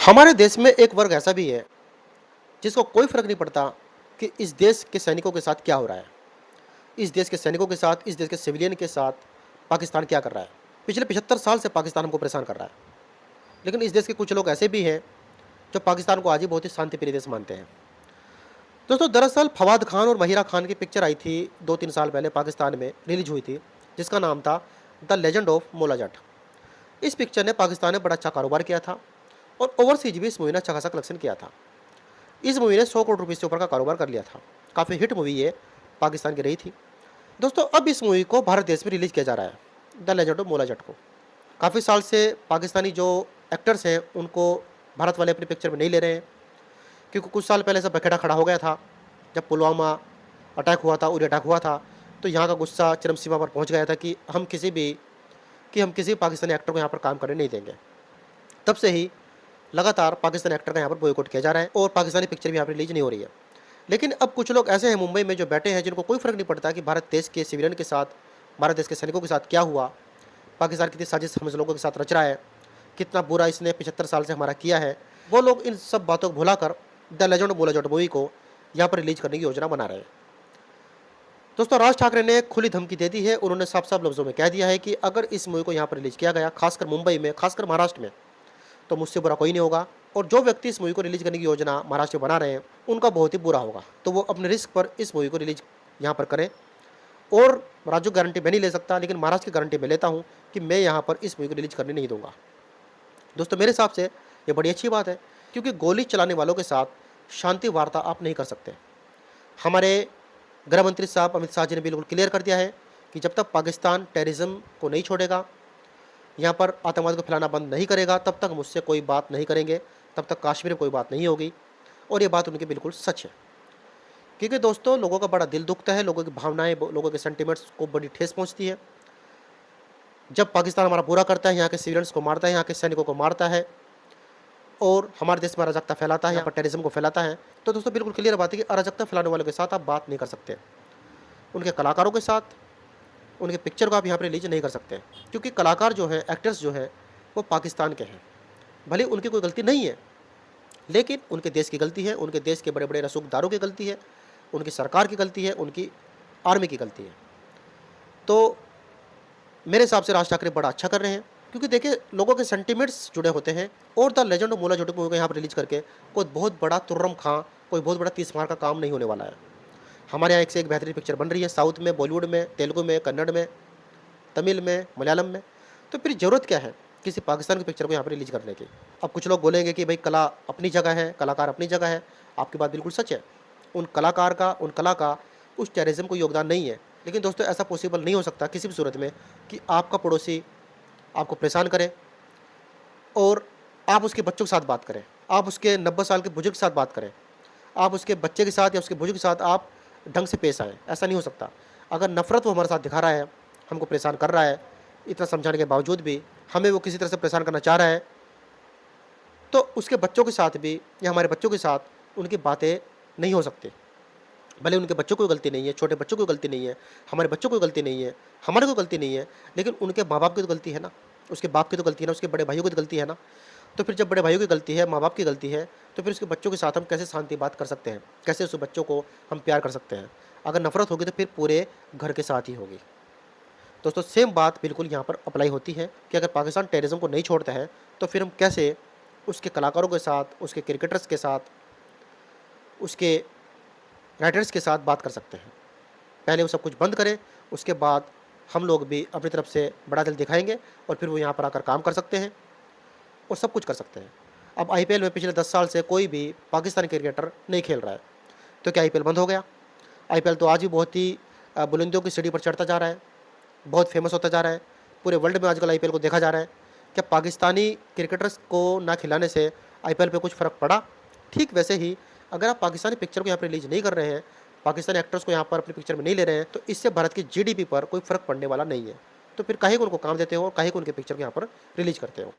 हमारे देश में एक वर्ग ऐसा भी है जिसको कोई फर्क नहीं पड़ता कि इस देश के सैनिकों के साथ क्या हो रहा है। इस देश के सैनिकों के साथ, इस देश के सिविलियन के साथ पाकिस्तान क्या कर रहा है। पिछले 75 साल से पाकिस्तान हमको परेशान कर रहा है। लेकिन इस देश के कुछ लोग ऐसे भी हैं जो पाकिस्तान को आज ही बहुत ही शांतिप्रिय देश मानते हैं। दोस्तों, दरअसल फवाद खान और महिरा खान की पिक्चर आई थी 2-3 साल पहले, पाकिस्तान में रिलीज हुई थी, जिसका नाम था द लेजेंड ऑफ मोला जट। इस पिक्चर ने पाकिस्तान में बड़ा अच्छा कारोबार किया था और ओवरसीज भी इस मूवी ने अच्छा खासा कलेक्शन किया था। इस मूवी ने 100 करोड़ रुपये से ऊपर का कारोबार कर लिया था। काफ़ी हिट मूवी ये पाकिस्तान की रही थी। दोस्तों, अब इस मूवी को भारत देश में रिलीज किया जा रहा है, द लेजेंड ऑफ मोला जट को। काफ़ी साल से पाकिस्तानी जो एक्टर्स हैं उनको भारत वाले अपनी पिक्चर में नहीं ले रहे हैं, क्योंकि कुछ साल पहले सब बखेड़ा खड़ा हो गया था। जब पुलवामा अटैक हुआ था, उरी अटैक हुआ था, तो यहाँ का गुस्सा चरम सीमा पर पहुँच गया था कि हम किसी पाकिस्तानी एक्टर को यहाँ पर काम करने नहीं देंगे। तब से ही लगातार पाकिस्तानी एक्टर का यहाँ पर बॉयकॉट किया जा रहा है और पाकिस्तानी पिक्चर भी यहाँ पर रिलीज नहीं हो रही है। लेकिन अब कुछ लोग ऐसे हैं मुंबई में जो बैठे हैं, जिनको कोई फर्क नहीं पड़ता कि भारत देश के सिविलियन के साथ, भारत देश के सैनिकों के साथ क्या हुआ, पाकिस्तान कितनी साजिश हम लोगों के साथ रच रहा है, कितना बुरा इसने 75 साल से हमारा किया है। वो लोग इन सब बातों को भुलाकर द लेजेंड ऑफ मोला जट मूवी को यहाँ पर रिलीज करने की योजना बना रहे हैं। दोस्तों, राज ठाकरे ने खुली धमकी दे दी है। उन्होंने साफ साफ लफ्जों में कह दिया है कि अगर इस मूवी को यहाँ पर रिलीज किया गया, खासकर मुंबई में, खासकर महाराष्ट्र में, तो मुझसे बुरा कोई नहीं होगा। और जो व्यक्ति इस मूवी को रिलीज करने की योजना महाराष्ट्र में बना रहे हैं, उनका बहुत ही बुरा होगा। तो वो अपने रिस्क पर इस मूवी को रिलीज यहाँ पर करें। और राज्यों की गारंटी मैं नहीं ले सकता, लेकिन महाराष्ट्र की गारंटी मैं लेता हूँ कि मैं यहाँ पर इस मूवी को रिलीज करने नहीं दूंगा। दोस्तों, मेरे हिसाब से ये बड़ी अच्छी बात है, क्योंकि गोली चलाने वालों के साथ शांति वार्ता आप नहीं कर सकते। हमारे गृह मंत्री साहब अमित शाह जी ने बिल्कुल क्लियर कर दिया है कि जब तक पाकिस्तान टेररिज्म को नहीं छोड़ेगा, यहाँ पर आतंकवाद को फैलाना बंद नहीं करेगा, तब तक मुझसे कोई बात नहीं करेंगे, तब तक कश्मीर में कोई बात नहीं होगी। और ये बात उनकी बिल्कुल सच है, क्योंकि दोस्तों, लोगों का बड़ा दिल दुखता है, लोगों की भावनाएं, लोगों के सेंटिमेंट्स को बड़ी ठेस पहुँचती है। जब पाकिस्तान हमारा बुरा करता है, यहाँ के सिविलियंस को मारता है, यहाँ के सैनिकों को मारता है और हमारे देश में अराजकता फैलाता है, यहाँ पर टेररिज्म को फैलाता है, तो दोस्तों बिल्कुल क्लियर बात है कि अराजकता फैलाने वालों के साथ आप बात नहीं कर सकते। उनके कलाकारों के साथ, उनके पिक्चर को आप यहाँ पर रिलीज नहीं कर सकते, क्योंकि कलाकार जो है, एक्टर्स जो है, वो पाकिस्तान के हैं। भले उनकी कोई गलती नहीं है, लेकिन उनके देश की गलती है, उनके देश के बड़े बड़े रसूखदारों की गलती है, उनकी सरकार की गलती है, उनकी आर्मी की गलती है। तो मेरे हिसाब से राज ठाकरे बड़ा अच्छा कर रहे हैं, क्योंकि देखिए, लोगों के सेंटिमेंट्स जुड़े होते हैं। और द लेजेंड ऑफ मोला जट मूवी को यहाँ पर रिलीज करके कोई बहुत बड़ा तुर्रम खां, कोई बहुत बड़ा तीस मार का काम नहीं होने वाला है। हमारे यहाँ एक से एक बेहतरीन पिक्चर बन रही है, साउथ में, बॉलीवुड में, तेलुगु में, कन्नड़ में, तमिल में, मलयालम में। तो फिर ज़रूरत क्या है किसी पाकिस्तान की पिक्चर को यहाँ पर रिलीज करने की। अब कुछ लोग बोलेंगे कि भाई कला अपनी जगह है, कलाकार अपनी जगह है। आपकी बात बिल्कुल सच है। उन कलाकार का, उन कला का उस टेररिज्म को योगदान नहीं है। लेकिन दोस्तों, ऐसा पॉसिबल नहीं हो सकता किसी भी सूरत में कि आपका पड़ोसी आपको परेशान करे और आप उसके बच्चों के साथ बात करें, आप उसके 90 साल के बुजुर्ग के साथ बात करें, आप उसके बच्चे के साथ या उसके बुजुर्ग के साथ आप ढंग से पेश आएँ। ऐसा नहीं हो सकता। अगर नफ़रत वो हमारे साथ दिखा रहा है, हमको परेशान कर रहा है, इतना समझाने के बावजूद भी हमें वो किसी तरह से परेशान करना चाह रहा है, तो उसके बच्चों के साथ भी या हमारे बच्चों के साथ उनकी बातें नहीं हो सकती। भले उनके बच्चों को कोई गलती नहीं है, छोटे बच्चों को कोई गलती नहीं है, हमारे बच्चों को कोई गलती नहीं है, हमारे कोई गलती नहीं है, लेकिन उनके माँ-बाप की तो गलती है ना, उसके बाप की तो गलती है ना, उसके बड़े भाइयों की तो गलती है ना। तो फिर जब बड़े भाइयों की गलती है, माँ-बाप की गलती है, तो फिर उसके बच्चों के साथ हम कैसे शांति बात कर सकते हैं? कैसे उस बच्चों को हम प्यार कर सकते हैं? अगर नफ़रत होगी तो फिर पूरे घर के साथ ही होगी। दोस्तों, सेम बात बिल्कुल यहाँ पर अप्लाई होती है कि अगर पाकिस्तान टेररिज्म को नहीं छोड़ता है, तो फिर हम कैसे उसके कलाकारों के साथ, उसके क्रिकेटर्स के साथ, उसके राइटर्स के साथ बात कर सकते हैं। पहले वो सब कुछ बंद करें, उसके बाद हम लोग भी अपनी तरफ से बड़ा दिल दिखाएँगे और फिर वो यहाँ पर आकर काम कर सकते हैं और सब कुछ कर सकते हैं। अब आईपीएल में पिछले 10 साल से कोई भी पाकिस्तानी क्रिकेटर नहीं खेल रहा है, तो क्या आईपीएल बंद हो गया? आईपीएल तो आज भी बहुत ही बुलंदियों की सीढ़ी पर चढ़ता जा रहा है, बहुत फेमस होता जा रहा है। पूरे वर्ल्ड में आजकल आईपीएल को देखा जा रहा है। क्या पाकिस्तानी क्रिकेटर्स को ना खिलाने से आईपीएल पे कुछ फ़र्क पड़ा? ठीक वैसे ही अगर आप पाकिस्तानी पिक्चर को यहाँ पर रिलीज़ नहीं कर रहे हैं, पाकिस्तानी एक्टर्स को यहाँ पर अपनी पिक्चर में नहीं ले रहे हैं, तो इससे भारत की जीडीपी पर कोई फ़र्क पड़ने वाला नहीं है। तो फिर काहे को उनको काम देते हो और काहे को उनके पिक्चर को यहाँ पर रिलीज़ करते हो?